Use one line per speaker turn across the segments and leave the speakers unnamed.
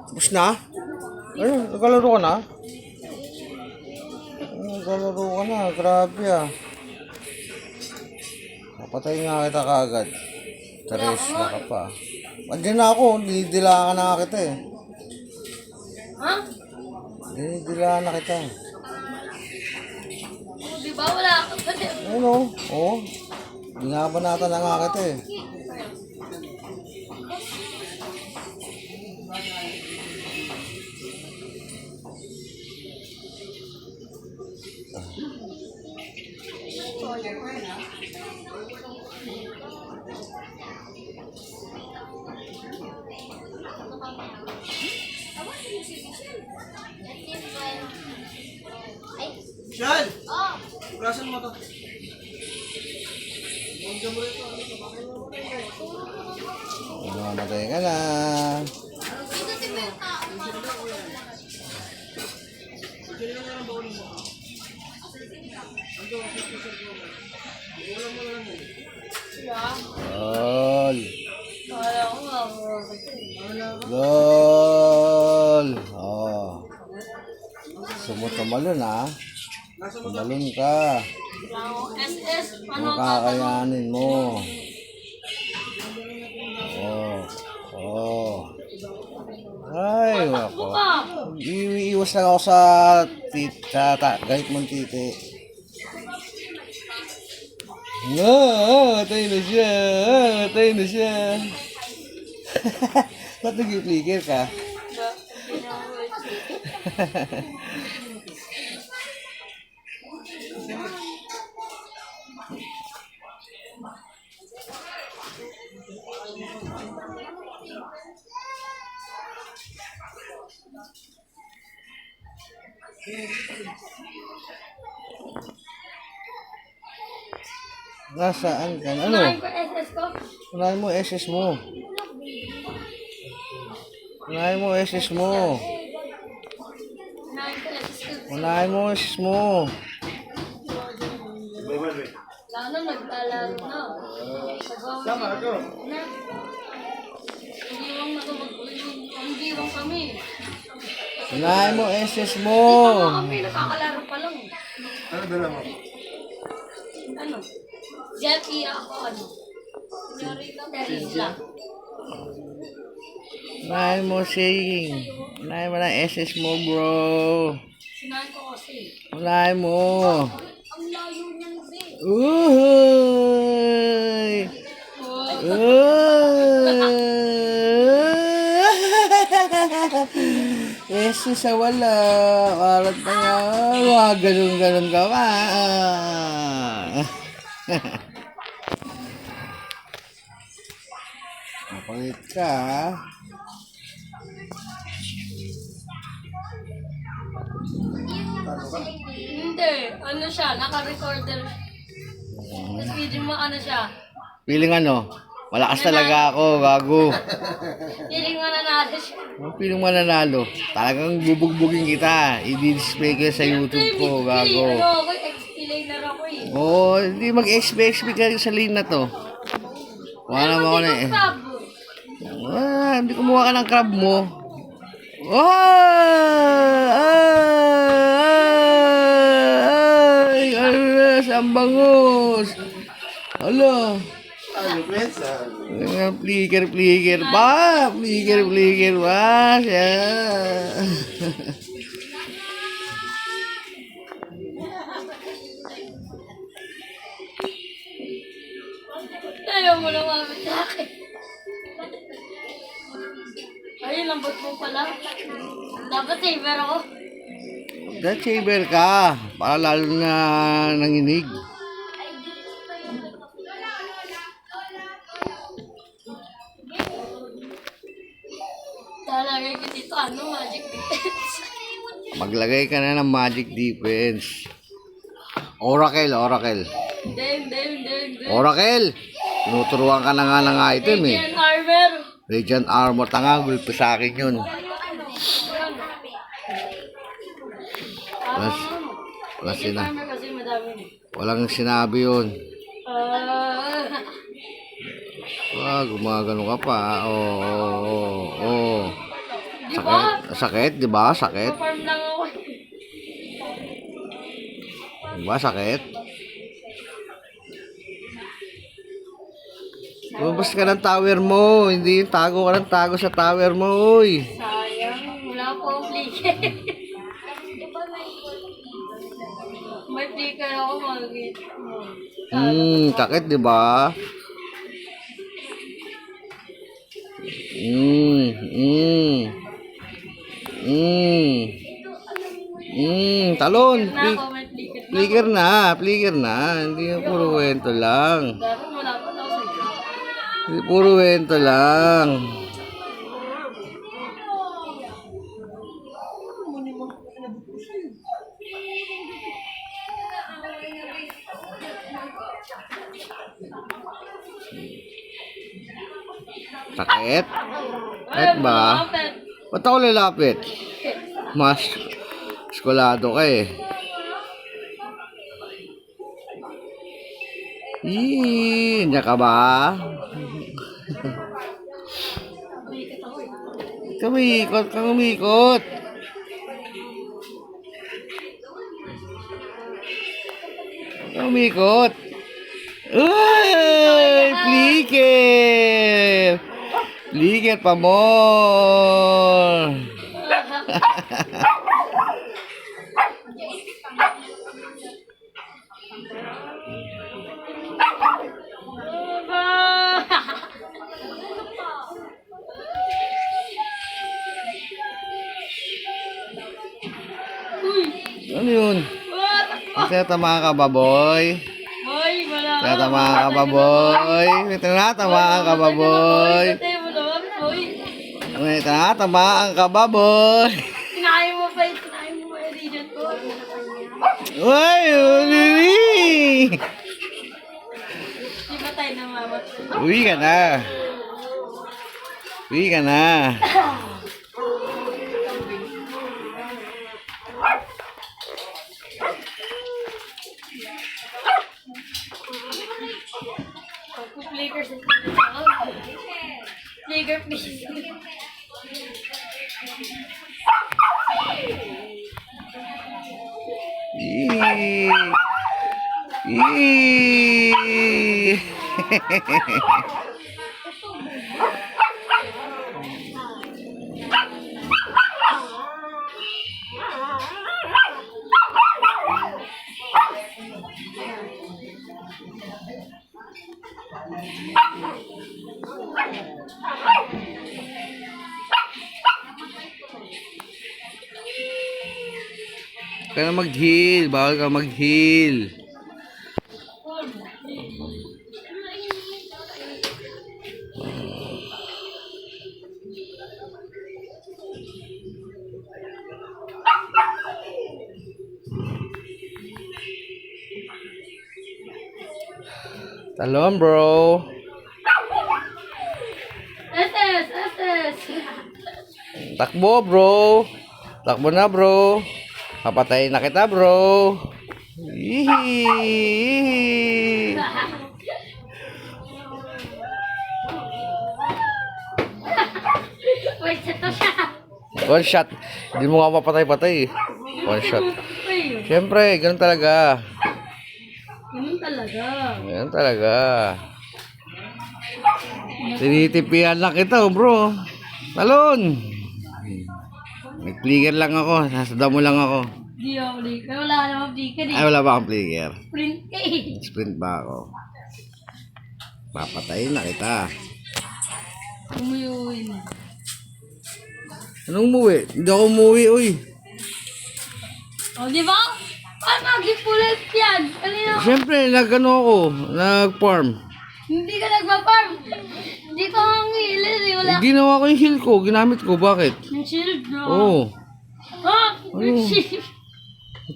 Tapos na? Ay, naglalaro ka na? Naglalaro ka na, grabe ah. Napatay nga kita kaagad. Teres na ka pa. Andiyan na ako, dinidilaan na kita eh.
Ha?
Dinidilaan na kita.
Di ba wala ka pa din?
Ayun o, oo. Binabanatan na nga kita eh.
Sean!
Oh,
Brasan mo to.
Mamatay ka na.
dito si Benta.
Lol.
Kala ko nga,
Lol. Oh. Sumutumalon ah. Tumalon ka.
SS,
Ano kakayanin mo? Oh. Oh. Ay, wako.
ka?
Iiwas lang ako sa gahit mong titi. Matay na siya. Matay na siya. Ba't nag-flicker ka? Nasaan ka? Ano?
Unahin ko SS ko.
Unahin mo SS mo. Unahin mo SS mo.
Unahin ko SS ko.
Unahin mo SS mo.
Lalo na naglalaro na. Sama ako. Hindi kami.
Unahin mo SS mo.
Kami nakakalaro pa lang.
Ano dala mo?
Ano? Jackie ako ano? Teres lang.
Unahin mo saying. Unahin mo na SS mo bro.
Sinahan ko kasi.
Unahin mo.
Ang layo niyang din.
Uy! Jesus sa wala. Karat na nga. Ganun-ganun ka pa. Mapalit ka.
Hindi. Ano siya? Naka-recorder. Tapos video mo ano siya?
Feeling ano? Malakas talaga ako, gago.
Feeling mo nanalo siya.
Ang feeling mananalo. Talagang bubugbugin kita. I-display ko sa YouTube ko, gago.
Ano ako? Ex-laner ako eh.
Oo, hindi mag-expect ka sa lane na to. Wala naman ako na eh. Hindi kumuha ka ng crab mo. Ay! Ano na? Saan bangos? Alo.
Ano, Prensa?
Flicker pa. Flicker pa. Siya.
Ayaw mo lang mabit sa akin. Ay, lambot mo pala. Dapat saver ako.
That saber ka. Para lalo na nanginig.
Talagay ko dito, ano, magic defense.
Maglagay ka na ng magic defense. Oracle.
Hindi.
Oracle! Tinuturuan ka na nga ng item eh.
Radiant armor.
Radiant Armor. Tanga, gulpo sa akin yun.
Armor kasi madami.
Walang sinabi yun.
Ah.
Gumagano ka pa. Oo. Sakit, di ba? Sakit.
Pa-farm lang ako.
Di ba? Sakit. Lumabas ka ng tower mo. Hindi yung tago ka ng tago sa tower mo, uy.
Sayang, wala po ang flicker. May flicker ako, mag-get mo.
Sakit, di ba? Talon.
Na ako, may flicker.
Flicker na. Hindi yung puro kwento lang.
Dapat wala pa daw sa
Hindi puro kwento lang. Sakit? Sakit ba? Ba't ako lalapit? Mas skolado ka eh. Nandiyan ka ba? Kumikot ka, kumikot. Kumikot. Uy! Flicker! Flicker pa more! Ano yun? Tinatamaan ka ba, boy?
Boy, wala ka.
Tinatamaan ka ba, boy? Tinatamaan ka ba, boy? Tinatamaan ka ba, boy?
Tinahin mo pa yung region ko.
Uy! Uli!
Di ba tayo namamatay?
Uwi ka na. Uwi ka na.
Flicker sa Flicker, please.
Eee. Eee. Kaya mag-heal, bawal ka mag-heal. Talon, bro.
SS.
Takbo, bro. Takbo na, bro. Papatayin na kita, bro. Yee.
Wait, ito siya.
One shot. Hindi mo nga mapatay-patay. One shot. Siyempre, ganun talaga.
Ganun talaga.
Ganun talaga. Tinitipihan lang kita, bro. Talon. Nag-flicker lang ako. Nasa damo lang ako.
Di ako flicker. Wala ka naman flicker eh.
Ay, wala ba akong flicker?
Print ka eh.
Sprint ba ako? Papatayin na kita.
Umuyuin.
Anong umuwi? Hindi ako umuwi, uy.
O, di ba? Paano mag-ipulit yan? Kanina,
Siyempre, nag-ano ako. Nag-farm.
hindi ka nagpa-farm. Hindi ka ang hilis eh. Wala
Ginawa ko yung heal ko. Ginamit ko. Bakit?
ng shield, no?
Oo.
Ah!
Ano?
Shield.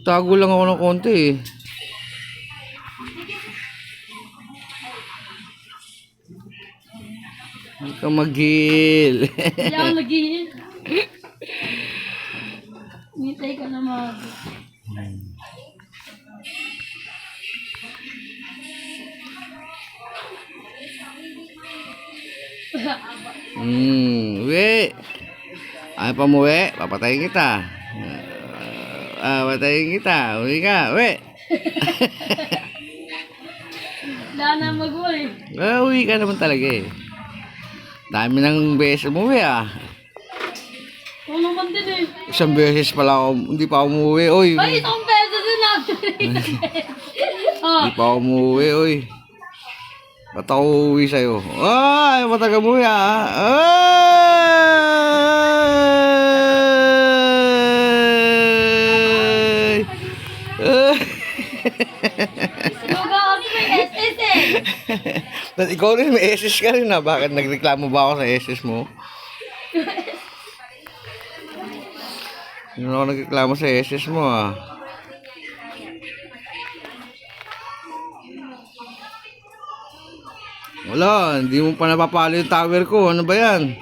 Tago lang ako ng konti eh. Hindi ka mag-heal.
Hindi ako nag-heal. Mitay ka na mag...
Uwi. Ay, pamuwi. Papatayin kita. Patayin kita. Uwi ka. Uwi.
Wala na mag-uwi.
Uwi ka naman talaga eh. Dami ng beses umuwi ah.
Oo naman din eh.
Isang beses pala ako, hindi pa ako umuwi. Uy.
Ay, isang peso din natin. Oh.
Hindi pa ako umuwi. Uy. Ba't ako uuwi sa'yo? Ay, mataga umuwi ah. Ay!
Luga kasi may SS eh.
Ba't ikaw rin, may SS ka rin ah. Bakit nagreklamo ba ako sa SS mo? Hindi ako nagreklamo sa SS mo ah. Wala, hindi mo pa napapalo yung tower ko. Ano ba yan?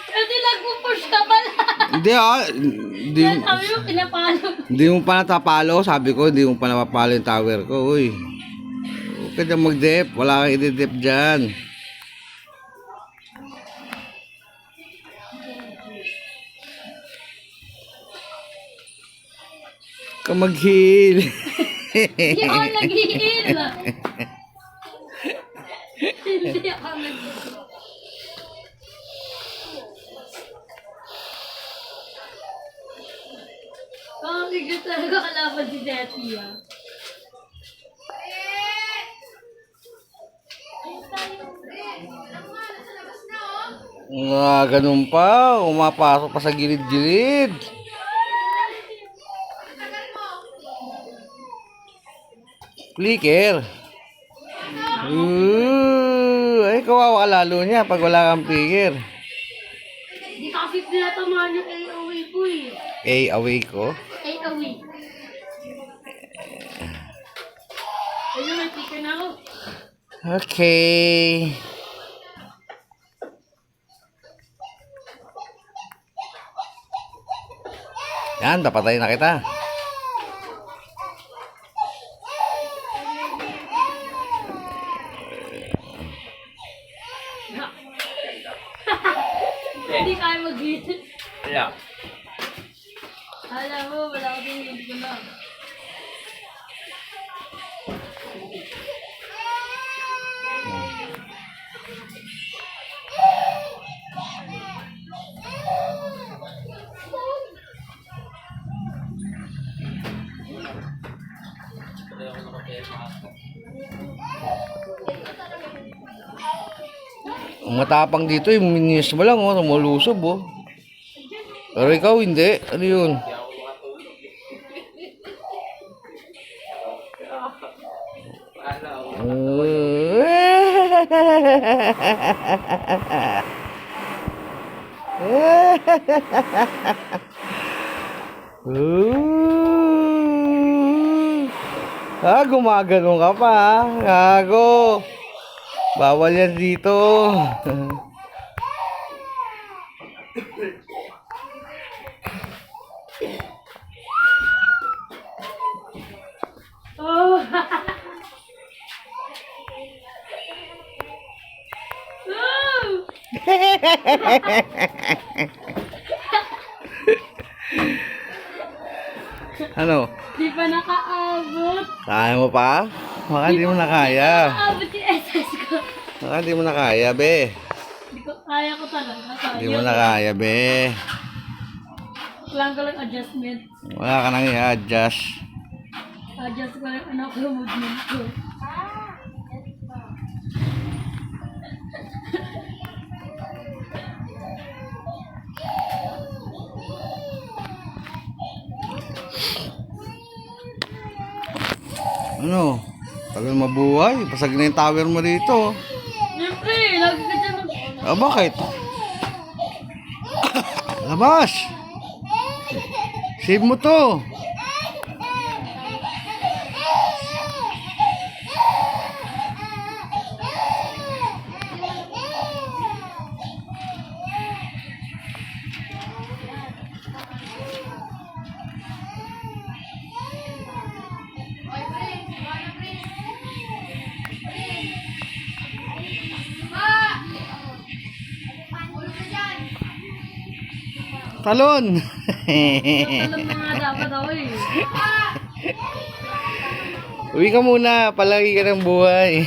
Kasi nagpo-push ka pala.
Hindi ah. Hindi,
Sabi mo, pinapalo.
hindi mo pa natapalo. Sabi ko, hindi mo pa napapalo yung tower ko. Uy. Huwag ka dyan mag-dep. Wala kang i-dep dyan. Huwag ka mag-heal.
Hindi ako nag-i-heal. Hindi ako nag-i-heal. Ang bigat talaga kalaban si Daddy ah.
Ganun pa. Umapasok pa sa gilid-gilid. Flicker. Ay, kawawa ka lalo niya pag wala kang flicker.
Hindi kasi pinatamaan yung AOE ko eh.
Away ko.
AOE. Ayun, may flicker na ako.
Okay. Yan, napatay na kita.
Hindi kaya mag-hit.
Yeah.
Alam mo, wala ko din hindi ko na.
Ang matapang dito, yung minis mo lang, oh, lumulusog, oh. Pero ikaw, hindi. Ano yun? Gumagano ka pa, ha? Gago. Bawal yan dito.
Oh!
Ano?
Di pa nakaabot.
Kaya mo pa? Baka hindi mo na kaya.
Nakaabot yung SS ko.
Baka hindi mo na kaya, be.
Di ko, kaya ko talaga.
Hindi mo na kaya, be.
Kailangan ko lang adjustment.
Wala ka nang i-adjust.
Adjust ko lang anak ko movement ko.
Ano? Tagal mabuhay. Pasag na yung tower mo dito.
Siyempre, lagi ka dyan
Bakit? Labas! Save mo to. Talon!
Alam na nga dapat ako eh.
Uwi ka muna, palagi ka ng buhay.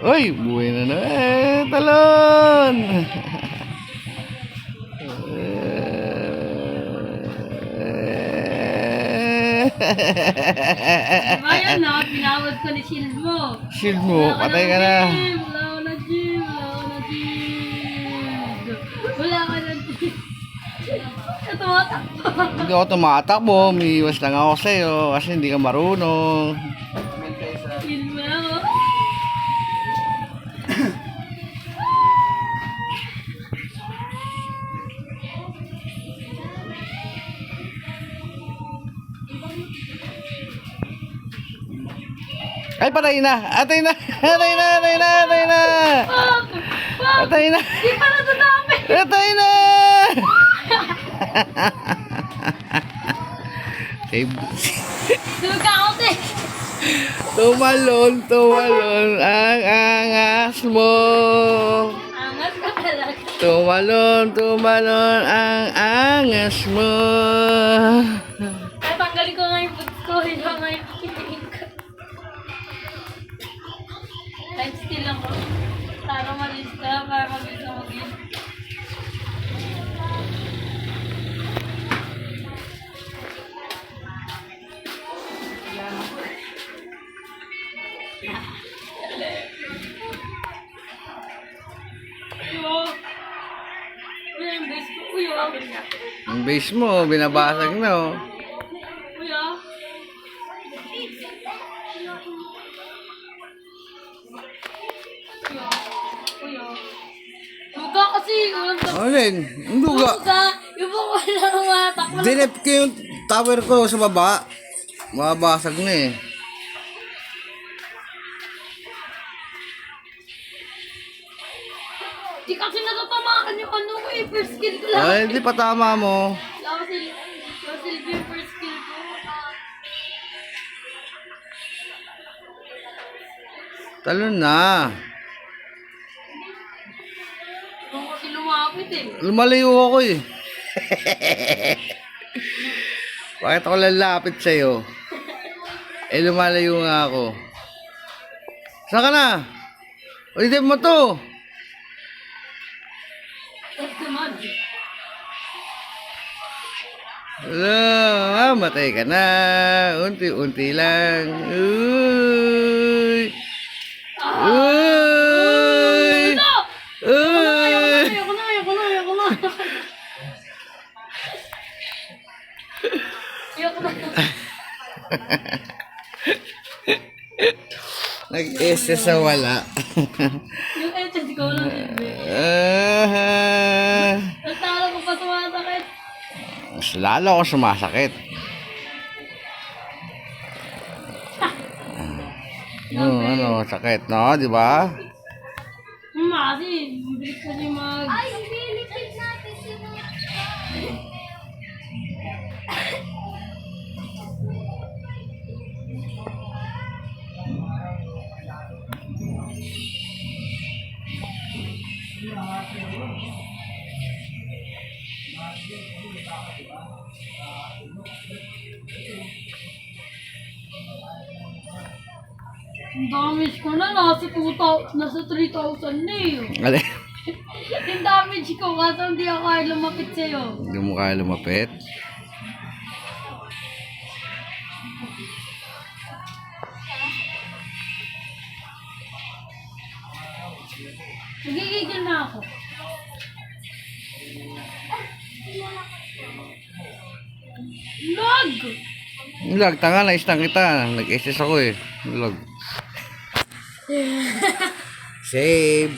Uy, buhay na na. Talon!
Ayan na, pinawad ko ni shield mo.
Shield mo, patay ka na.
Wala ko na shield. Wala ka na shield. Ito matakbo.
Hindi ako tumatakbo, umiiwas lang ako sa'yo kasi hindi ka marunong.
Shield mo na ako.
Ay, patay na! Atay na! Atay na! Atay na! Atay na!
Fuck! Fuck!
Atay na!
Di pa natadami!
Atay na!
Suga ako, te!
Tumalon ang angas mo.
Angas ka talaga.
Tumalon ang angas mo.
Ay, tanggalin ko nga yung boots ko. Hindi ko nga yung kitingin ko. Time still lang ko. Para malis ka, para mabilis na mag-in. Kuya, yung base ko. Kuya.
Ang base mo, binabasag na oh.
Kuya. Kuya. Kuya. Duga kasi. Walang takbo.
Alin? Ang duga.
Duga. Yung po walang matakbo.
Dinep ko yung tower ko sa baba. Mabasag na eh.
Di kasi natatamaan yung ano ko eh. First skill ko lang.
Ay, hindi pa tama mo.
Wala kasi yung first skill ko.
Talon na.
Doon kasi lumapit eh.
Lumalayo ako eh. Bakit ako lalapit sa'yo? Eh, lumalayo nga ako. Saan ka na? Ulitin mo to.
That's the mud.
Wala, matay ka na. Unti-unti lang. Uy! Uy!
Ito!
Uy!
Ayoko na. Ayoko na.
Nag-ese sa wala.
Yung edges ko lang. Ang talo ko pa sumasakit.
Mas lalo ako sumasakit. Ano, sakit, no? Di ba?
Kasi, bilis kasi mag...
Ay, nilipid natin sino.
Ang damage ko na, nasa 3,000 na eh.
Alin?
Yung damage ko, kasi hindi ako kaya lumapit sa'yo.
Hindi mo kaya lumapit?
Nagigigil na ako. Log!
Lag, tanga na istang kita. Nag-SS ako eh. Lag. Save.